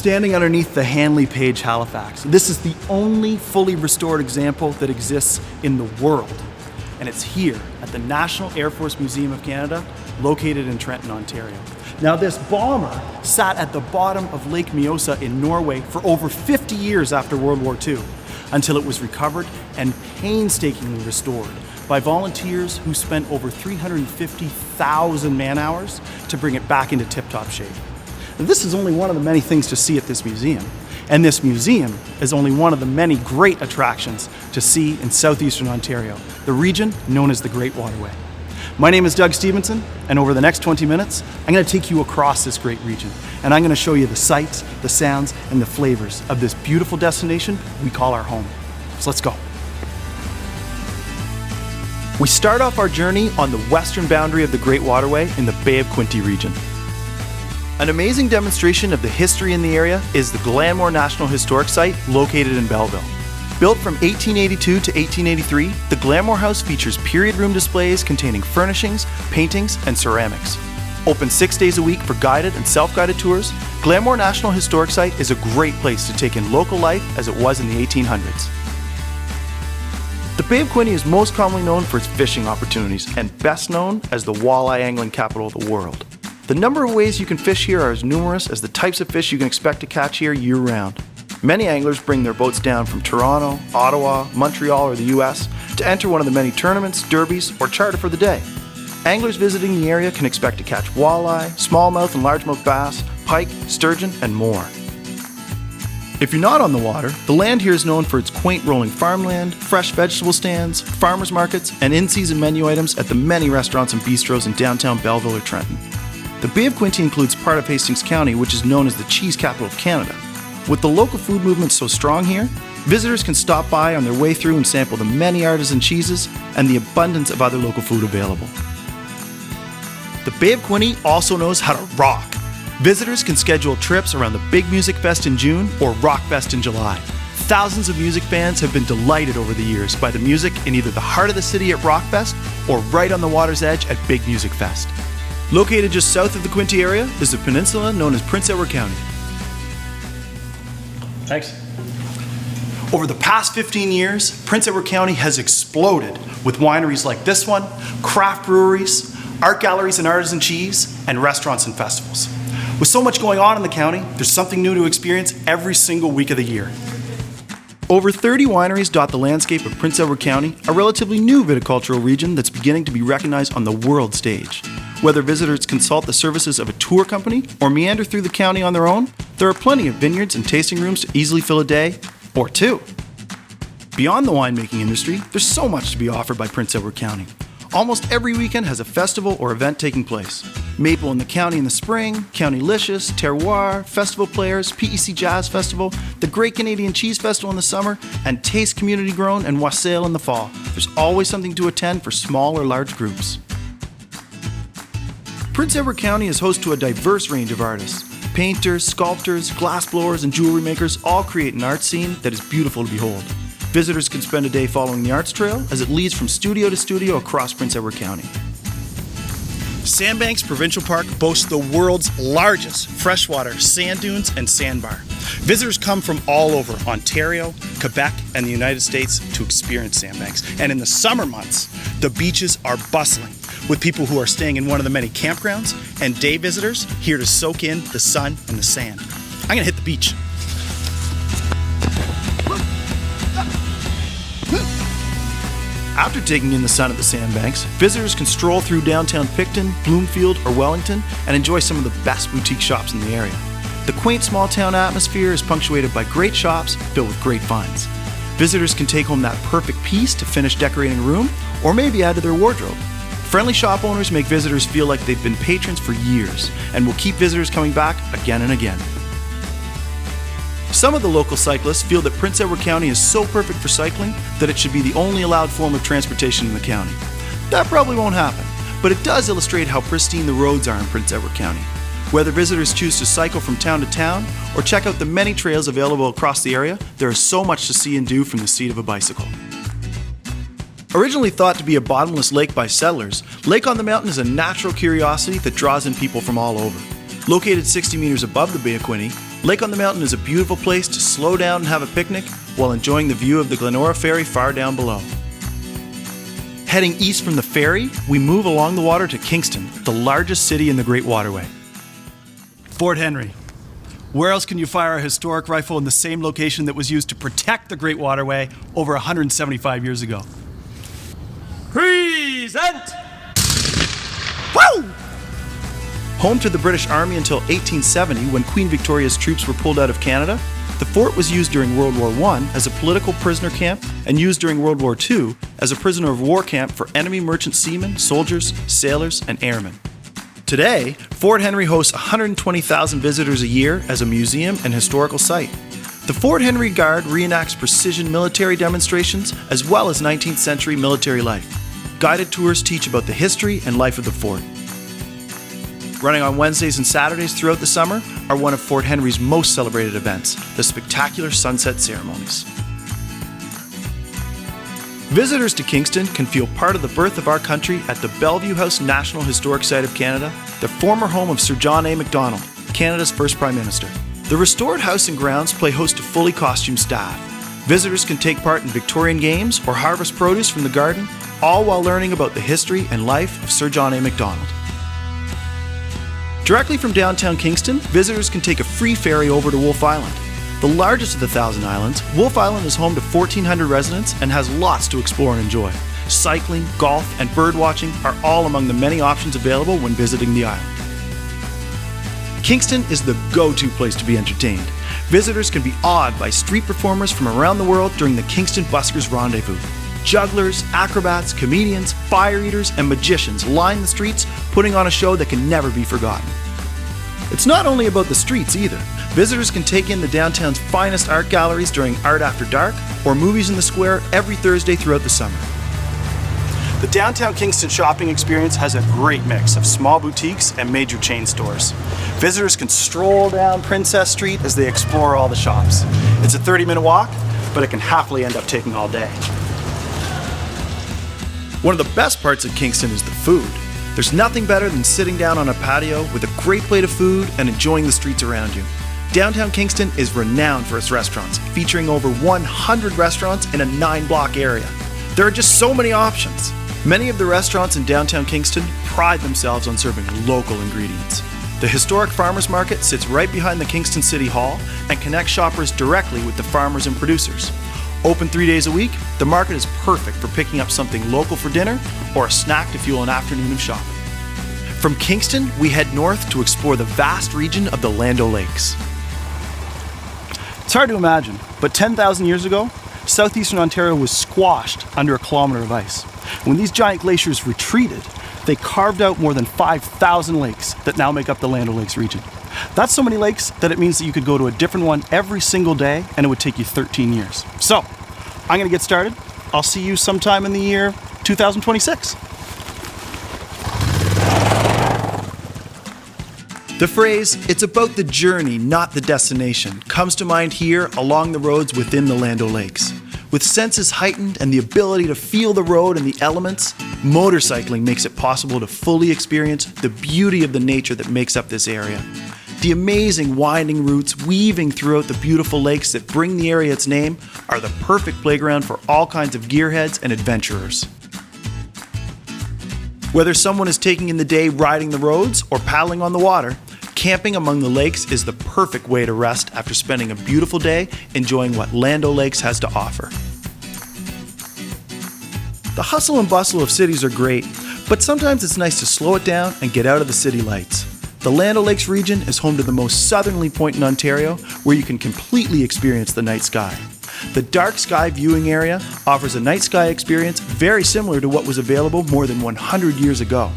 standing underneath the Hanley Page Halifax. This is the only fully restored example that exists in the world. And it's here at the National Air Force Museum of Canada, located in Trenton, Ontario. Now, this bomber sat at the bottom of Lake Mjosa in Norway for over 50 years after World War II, until it was recovered and painstakingly restored by volunteers who spent over 350,000 man-hours to bring it back into tip-top shape. Now, this is only one of the many things to see at this museum, and this museum is only one of the many great attractions to see in southeastern Ontario, the region known as the Great Waterway. My name is Doug Stevenson, and over the next 20 minutes, I'm going to take you across this great region, and I'm going to show you the sights, the sounds, and the flavors of this beautiful destination we call our home. So let's go. We start off our journey on the western boundary of the Great Waterway in the Bay of Quinte region. An amazing demonstration of the history in the area is the Glanmore National Historic Site located in Belleville. Built from 1882 to 1883, the Glanmore House features period room displays containing furnishings, paintings, and ceramics. Open 6 days a week for guided and self-guided tours, Glanmore National Historic Site is a great place to take in local life as it was in the 1800s. The Bay of Quinte is most commonly known for its fishing opportunities and best known as the walleye angling capital of the world. The number of ways you can fish here are as numerous as the types of fish you can expect to catch here year-round. Many anglers bring their boats down from Toronto, Ottawa, Montreal, or the US to enter one of the many tournaments, derbies, or charter for the day. Anglers visiting the area can expect to catch walleye, smallmouth and largemouth bass, pike, sturgeon, and more. If you're not on the water, the land here is known for its quaint rolling farmland, fresh vegetable stands, farmers markets, and in-season menu items at the many restaurants and bistros in downtown Belleville or Trenton. The Bay of Quinte includes part of Hastings County, which is known as the cheese capital of Canada. With the local food movement so strong here, visitors can stop by on their way through and sample the many artisan cheeses and the abundance of other local food available. The Bay of Quinte also knows how to rock. Visitors can schedule trips around the Big Music Fest in June or Rock Fest in July. Thousands of music fans have been delighted over the years by the music in either the heart of the city at Rock Fest or right on the water's edge at Big Music Fest. Located just south of the Quinte area is a peninsula known as Prince Edward County. Thanks. Over the past 15 years, Prince Edward County has exploded with wineries like this one, craft breweries, art galleries and artisan cheese, and restaurants and festivals. With so much going on in the county, there's something new to experience every single week of the year. Over 30 wineries dot the landscape of Prince Edward County, a relatively new viticultural region that's beginning to be recognized on the world stage. Whether visitors consult the services of a tour company or meander through the county on their own, there are plenty of vineyards and tasting rooms to easily fill a day, or two. Beyond the winemaking industry, there's so much to be offered by Prince Edward County. Almost every weekend has a festival or event taking place. Maple in the County in the spring, County-licious, Terroir, Festival Players, PEC Jazz Festival, the Great Canadian Cheese Festival in the summer, and Taste Community Grown and Wassail in the fall. There's always something to attend for small or large groups. Prince Edward County is host to a diverse range of artists. Painters, sculptors, glassblowers, and jewelry makers all create an art scene that is beautiful to behold. Visitors can spend a day following the arts trail as it leads from studio to studio across Prince Edward County. Sandbanks Provincial Park boasts the world's largest freshwater sand dunes and sandbar. Visitors come from all over Ontario, Quebec, and the United States to experience Sandbanks. And in the summer months, the beaches are bustling with people who are staying in one of the many campgrounds and day visitors here to soak in the sun and the sand. I'm gonna hit the beach. After taking in the sun at the sandbanks, visitors can stroll through downtown Picton, Bloomfield, or Wellington and enjoy some of the best boutique shops in the area. The quaint small town atmosphere is punctuated by great shops filled with great finds. Visitors can take home that perfect piece to finish decorating a room or maybe add to their wardrobe. Friendly shop owners make visitors feel like they've been patrons for years and will keep visitors coming back again and again. Some of the local cyclists feel that Prince Edward County is so perfect for cycling that it should be the only allowed form of transportation in the county. That probably won't happen, but it does illustrate how pristine the roads are in Prince Edward County. Whether visitors choose to cycle from town to town or check out the many trails available across the area, there is so much to see and do from the seat of a bicycle. Originally thought to be a bottomless lake by settlers, Lake on the Mountain is a natural curiosity that draws in people from all over. Located 60 meters above the Bay of Quinte, Lake on the Mountain is a beautiful place to slow down and have a picnic while enjoying the view of the Glenora Ferry far down below. Heading east from the ferry, we move along the water to Kingston, the largest city in the Great Waterway. Fort Henry. Where else can you fire a historic rifle in the same location that was used to protect the Great Waterway over 175 years ago? Present! Woo! Home to the British Army until 1870, when Queen Victoria's troops were pulled out of Canada, the fort was used during World War I as a political prisoner camp and used during World War II as a prisoner of war camp for enemy merchant seamen, soldiers, sailors, and airmen. Today, Fort Henry hosts 120,000 visitors a year as a museum and historical site. The Fort Henry Guard reenacts precision military demonstrations as well as 19th century military life. Guided tours teach about the history and life of the fort. Running on Wednesdays and Saturdays throughout the summer are one of Fort Henry's most celebrated events, the spectacular sunset ceremonies. Visitors to Kingston can feel part of the birth of our country at the Bellevue House National Historic Site of Canada, the former home of Sir John A. Macdonald, Canada's first Prime Minister. The restored house and grounds play host to fully costumed staff. Visitors can take part in Victorian games or harvest produce from the garden, all while learning about the history and life of Sir John A. Macdonald. Directly from downtown Kingston, visitors can take a free ferry over to Wolfe Island. The largest of the Thousand Islands, Wolfe Island is home to 1,400 residents and has lots to explore and enjoy. Cycling, golf, and bird watching are all among the many options available when visiting the island. Kingston is the go-to place to be entertained. Visitors can be awed by street performers from around the world during the Kingston Buskers Rendezvous. Jugglers, acrobats, comedians, fire eaters, and magicians line the streets, putting on a show that can never be forgotten. It's not only about the streets either. Visitors can take in the downtown's finest art galleries during Art After Dark or movies in the square every Thursday throughout the summer. The downtown Kingston shopping experience has a great mix of small boutiques and major chain stores. Visitors can stroll down Princess Street as they explore all the shops. It's a 30-minute walk, but it can happily end up taking all day. One of the best parts of Kingston is the food. There's nothing better than sitting down on a patio with a great plate of food and enjoying the streets around you. Downtown Kingston is renowned for its restaurants, featuring over 100 restaurants in a 9-block area. There are just so many options. Many of the restaurants in downtown Kingston pride themselves on serving local ingredients. The historic farmers market sits right behind the Kingston City Hall and connects shoppers directly with the farmers and producers. Open 3 days a week, the market is perfect for picking up something local for dinner or a snack to fuel an afternoon of shopping. From Kingston, we head north to explore the vast region of the Land O'Lakes. It's hard to imagine, but 10,000 years ago, southeastern Ontario was squashed under a kilometer of ice. When these giant glaciers retreated, they carved out more than 5,000 lakes that now make up the Land O'Lakes region. That's so many lakes that it means that you could go to a different one every single day and it would take you 13 years. So, I'm gonna get started. I'll see you sometime in the year 2026. The phrase, "it's about the journey, not the destination," comes to mind here along the roads within the Land O'Lakes. With senses heightened and the ability to feel the road and the elements, motorcycling makes it possible to fully experience the beauty of the nature that makes up this area. The amazing winding routes weaving throughout the beautiful lakes that bring the area its name are the perfect playground for all kinds of gearheads and adventurers. Whether someone is taking in the day riding the roads or paddling on the water, camping among the lakes is the perfect way to rest after spending a beautiful day enjoying what Land O'Lakes has to offer. The hustle and bustle of cities are great, but sometimes it's nice to slow it down and get out of the city lights. The Land O'Lakes region is home to the most southerly point in Ontario, where you can completely experience the night sky. The dark sky viewing area offers a night sky experience very similar to what was available more than 100 years ago.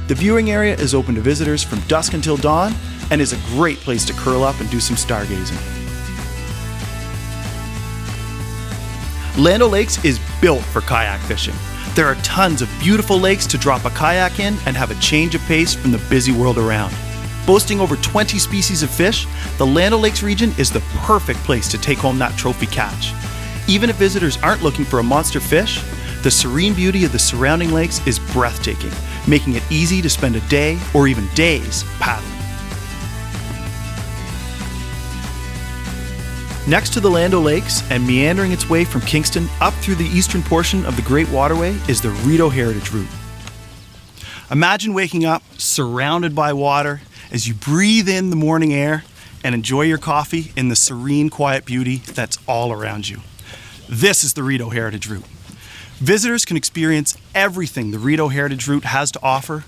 The viewing area is open to visitors from dusk until dawn and is a great place to curl up and do some stargazing. Land O'Lakes is built for kayak fishing. There are tons of beautiful lakes to drop a kayak in and have a change of pace from the busy world around. Boasting over 20 species of fish, the Land O'Lakes region is the perfect place to take home that trophy catch. Even if visitors aren't looking for a monster fish, the serene beauty of the surrounding lakes is breathtaking, making it easy to spend a day or even days paddling. Next to the Land O'Lakes and meandering its way from Kingston up through the eastern portion of the Great Waterway is the Rideau Heritage Route. Imagine waking up surrounded by water as you breathe in the morning air and enjoy your coffee in the serene, quiet beauty that's all around you. This is the Rideau Heritage Route. Visitors can experience everything the Rideau Heritage Route has to offer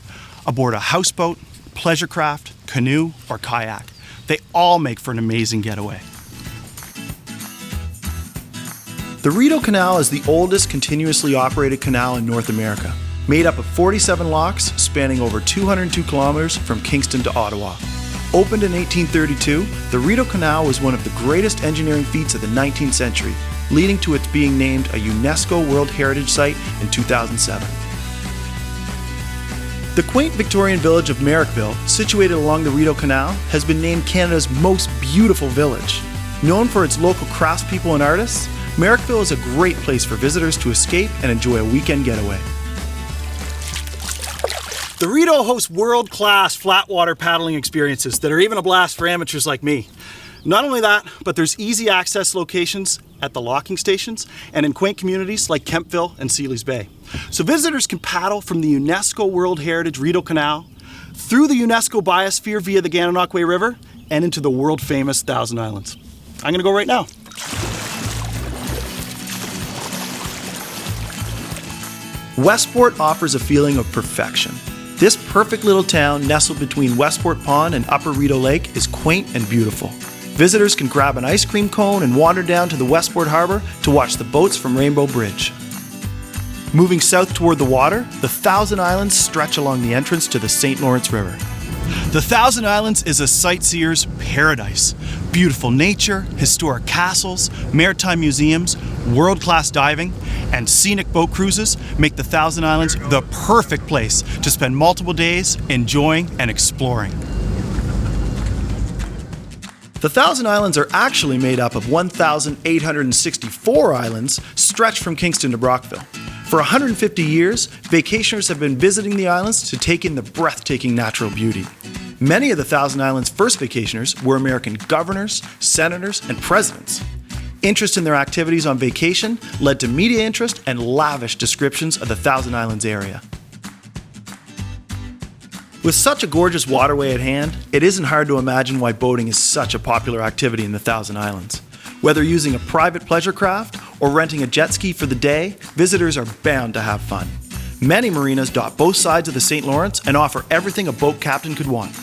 aboard a houseboat, pleasure craft, canoe, or kayak. They all make for an amazing getaway. The Rideau Canal is the oldest continuously operated canal in North America, made up of 47 locks spanning over 202 kilometers from Kingston to Ottawa. Opened in 1832, the Rideau Canal was one of the greatest engineering feats of the 19th century, leading to its being named a UNESCO World Heritage Site in 2007. The quaint Victorian village of Merrickville, situated along the Rideau Canal, has been named Canada's most beautiful village. Known for its local craftspeople and artists, Merrickville is a great place for visitors to escape and enjoy a weekend getaway. The Rideau hosts world-class flatwater paddling experiences that are even a blast for amateurs like me. Not only that, but there's easy access locations at the locking stations and in quaint communities like Kemptville and Sealy's Bay. So visitors can paddle from the UNESCO World Heritage Rideau Canal, through the UNESCO Biosphere via the Gananoque River, and into the world-famous Thousand Islands. I'm gonna go right now. Westport offers a feeling of perfection. This perfect little town nestled between Westport Pond and Upper Rideau Lake is quaint and beautiful. Visitors can grab an ice cream cone and wander down to the Westport Harbor to watch the boats from Rainbow Bridge. Moving south toward the water, the Thousand Islands stretch along the entrance to the St. Lawrence River. The Thousand Islands is a sightseer's paradise. Beautiful nature, historic castles, maritime museums, world-class diving, and scenic boat cruises make the Thousand Islands the perfect place to spend multiple days enjoying and exploring. The Thousand Islands are actually made up of 1,864 islands stretched from Kingston to Brockville. For 150 years, vacationers have been visiting the islands to take in the breathtaking natural beauty. Many of the Thousand Islands' first vacationers were American governors, senators, and presidents. Interest in their activities on vacation led to media interest and lavish descriptions of the Thousand Islands area. With such a gorgeous waterway at hand, it isn't hard to imagine why boating is such a popular activity in the Thousand Islands. Whether using a private pleasure craft or renting a jet ski for the day, visitors are bound to have fun. Many marinas dot both sides of the St. Lawrence and offer everything a boat captain could want.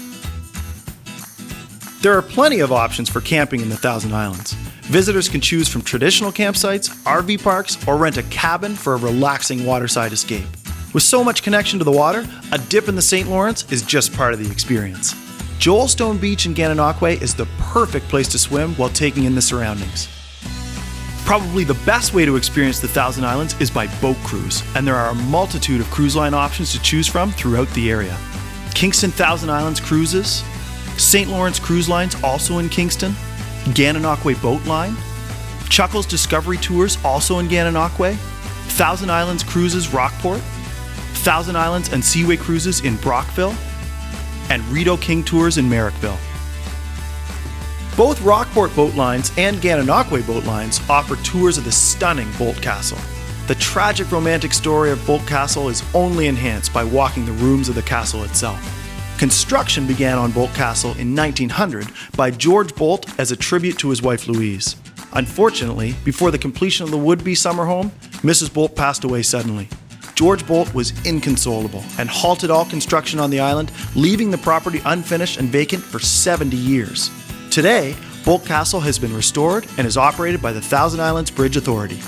There are plenty of options for camping in the Thousand Islands. Visitors can choose from traditional campsites, RV parks, or rent a cabin for a relaxing waterside escape. With so much connection to the water, a dip in the St. Lawrence is just part of the experience. Joelstone Beach in Gananoque is the perfect place to swim while taking in the surroundings. Probably the best way to experience the Thousand Islands is by boat cruise, and there are a multitude of cruise line options to choose from throughout the area. Kingston Thousand Islands Cruises, St. Lawrence Cruise Lines also in Kingston, Gananoque Boat Line, Chuckles Discovery Tours also in Gananoque, Thousand Islands Cruises Rockport, Thousand Islands and Seaway Cruises in Brockville, and Rideau King Tours in Merrickville. Both Rockport Boat Lines and Gananoque Boat Lines offer tours of the stunning Bolt Castle. The tragic romantic story of Bolt Castle is only enhanced by walking the rooms of the castle itself. Construction began on Bolt Castle in 1900 by George Bolt as a tribute to his wife Louise. Unfortunately, before the completion of the would-be summer home, Mrs. Bolt passed away suddenly. George Bolt was inconsolable and halted all construction on the island, leaving the property unfinished and vacant for 70 years. Today, Bolt Castle has been restored and is operated by the Thousand Islands Bridge Authority.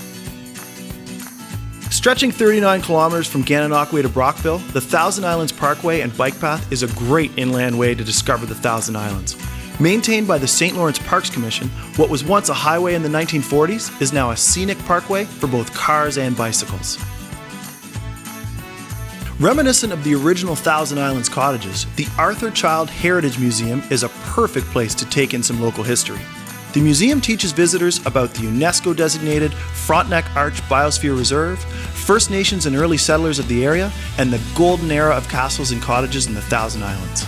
Stretching 39 kilometers from Gananoque to Brockville, the Thousand Islands Parkway and Bike Path is a great inland way to discover the Thousand Islands. Maintained by the St. Lawrence Parks Commission, what was once a highway in the 1940s is now a scenic parkway for both cars and bicycles. Reminiscent of the original Thousand Islands cottages, the Arthur Child Heritage Museum is a perfect place to take in some local history. The museum teaches visitors about the UNESCO-designated Frontenac Arch Biosphere Reserve, First Nations and early settlers of the area, and the golden era of castles and cottages in the Thousand Islands.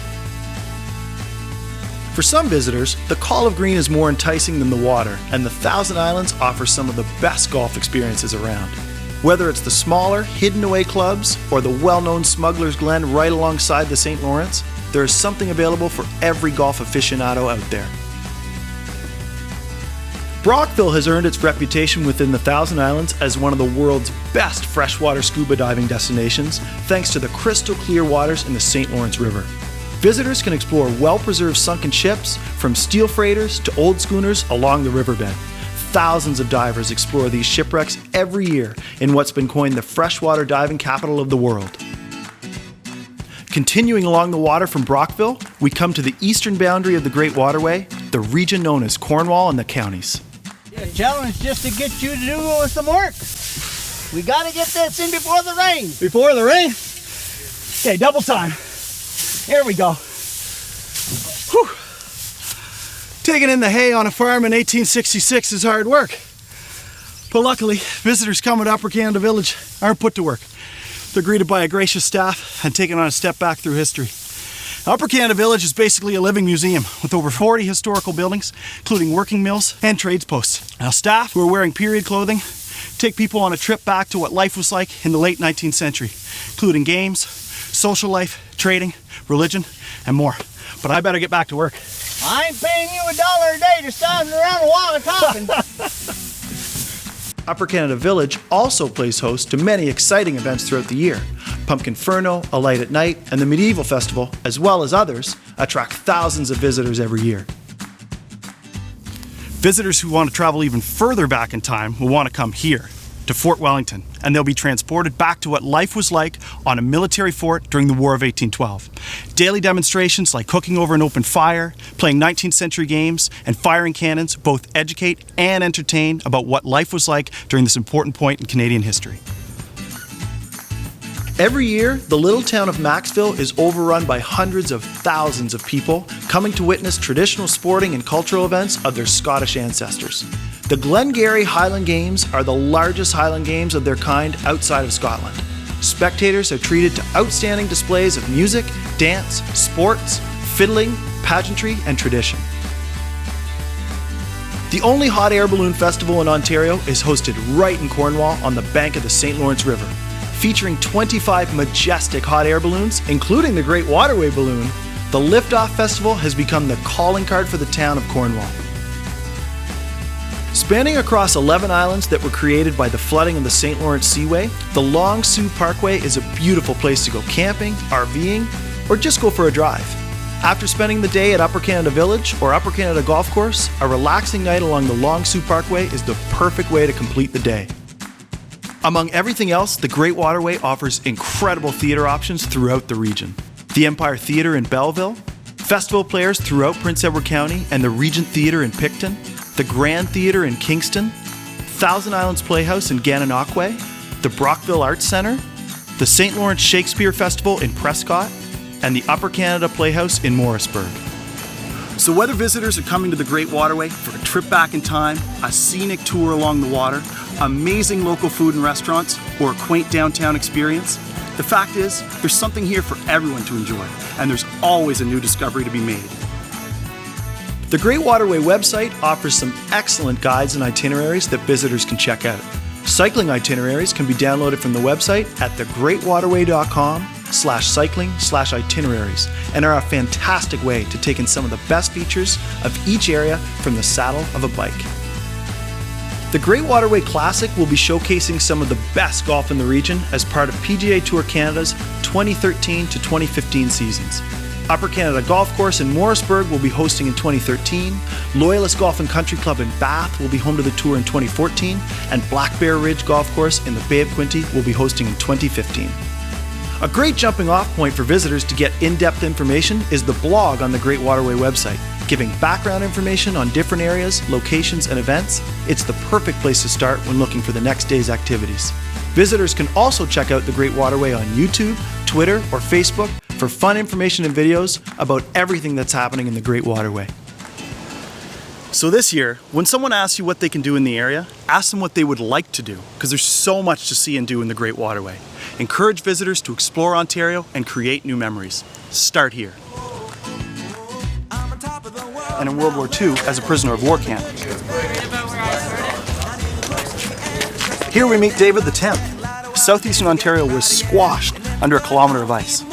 For some visitors, the call of green is more enticing than the water, and the Thousand Islands offers some of the best golf experiences around. Whether it's the smaller, hidden-away clubs or the well-known Smuggler's Glen right alongside the St. Lawrence, there is something available for every golf aficionado out there. Brockville has earned its reputation within the Thousand Islands as one of the world's best freshwater scuba diving destinations, thanks to the crystal clear waters in the St. Lawrence River. Visitors can explore well-preserved sunken ships, from steel freighters to old schooners along the riverbed. Thousands of divers explore these shipwrecks every year in what's been coined the freshwater diving capital of the world. Continuing along the water from Brockville, we come to the eastern boundary of the Great Waterway, the region known as Cornwall and the counties. The challenge just to get you to do some work. We gotta get this in before the rain. Before the rain? Okay, double time. Here we go. Whew. Taking in the hay on a farm in 1866 is hard work. But luckily, visitors coming to Upper Canada Village aren't put to work. They're greeted by a gracious staff and taken on a step back through history. Upper Canada Village is basically a living museum with over 40 historical buildings, including working mills and trades posts. Now, staff who are wearing period clothing take people on a trip back to what life was like in the late 19th century, including games, social life, trading, religion, and more. But I better get back to work. I ain't paying you $1 a day to stand around a wall of talking. Upper Canada Village also plays host to many exciting events throughout the year. Pumpkin Furno, A Light at Night, and the Medieval Festival, as well as others, attract thousands of visitors every year. Visitors who want to travel even further back in time will want to come here, to Fort Wellington, and they'll be transported back to what life was like on a military fort during the War of 1812. Daily demonstrations like cooking over an open fire, playing 19th century games, and firing cannons both educate and entertain about what life was like during this important point in Canadian history. Every year, the little town of Maxville is overrun by hundreds of thousands of people coming to witness traditional sporting and cultural events of their Scottish ancestors. The Glengarry Highland Games are the largest Highland Games of their kind outside of Scotland. Spectators are treated to outstanding displays of music, dance, sports, fiddling, pageantry, and tradition. The only hot air balloon festival in Ontario is hosted right in Cornwall on the bank of the St. Lawrence River. Featuring 25 majestic hot air balloons, including the Great Waterway balloon, the Liftoff Festival has become the calling card for the town of Cornwall. Spanning across 11 islands that were created by the flooding of the St. Lawrence Seaway, the Long Sault Parkway is a beautiful place to go camping, RVing, or just go for a drive. After spending the day at Upper Canada Village or Upper Canada Golf Course, a relaxing night along the Long Sault Parkway is the perfect way to complete the day. Among everything else, the Great Waterway offers incredible theatre options throughout the region. The Empire Theatre in Belleville, festival players throughout Prince Edward County and the Regent Theatre in Picton, the Grand Theatre in Kingston, Thousand Islands Playhouse in Gananoque, the Brockville Arts Centre, the St. Lawrence Shakespeare Festival in Prescott, and the Upper Canada Playhouse in Morrisburg. So whether visitors are coming to the Great Waterway for a trip back in time, a scenic tour along the water, amazing local food and restaurants, or a quaint downtown experience, the fact is, there's something here for everyone to enjoy, and there's always a new discovery to be made. The Great Waterway website offers some excellent guides and itineraries that visitors can check out. Cycling itineraries can be downloaded from the website at thegreatwaterway.com/cycling/itineraries and are a fantastic way to take in some of the best features of each area from the saddle of a bike. The Great Waterway Classic will be showcasing some of the best golf in the region as part of PGA Tour Canada's 2013 to 2015 seasons. Upper Canada Golf Course in Morrisburg will be hosting in 2013, Loyalist Golf and Country Club in Bath will be home to the tour in 2014, and Black Bear Ridge Golf Course in the Bay of Quinte will be hosting in 2015. A great jumping off point for visitors to get in-depth information is the blog on the Great Waterway website. Giving background information on different areas, locations, and events, it's the perfect place to start when looking for the next day's activities. Visitors can also check out the Great Waterway on YouTube, Twitter, or Facebook for fun information and videos about everything that's happening in the Great Waterway. So this year, when someone asks you what they can do in the area, ask them what they would like to do, because there's so much to see and do in the Great Waterway. Encourage visitors to explore Ontario and create new memories. Start here. I'm on top of the and in World War II as a prisoner of war camp. Here we meet David the 10th. Southeastern Ontario was squashed under a kilometer of ice.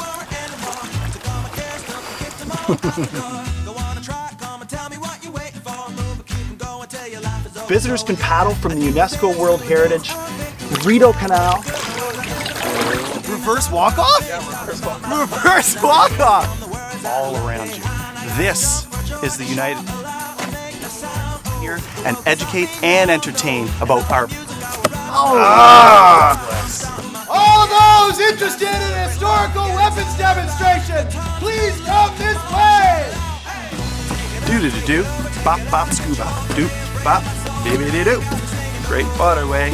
Visitors can paddle from the UNESCO World Heritage Rideau Canal. Reverse walk-off? Yeah, reverse walk-off! All around you. This is the United here and educate and entertain about our... All those interested in a historical weapons demonstration, please come this way! Do-do-do-do, bop-bop-scuba, doop-bop, dee-dee-dee-doo. Great waterway.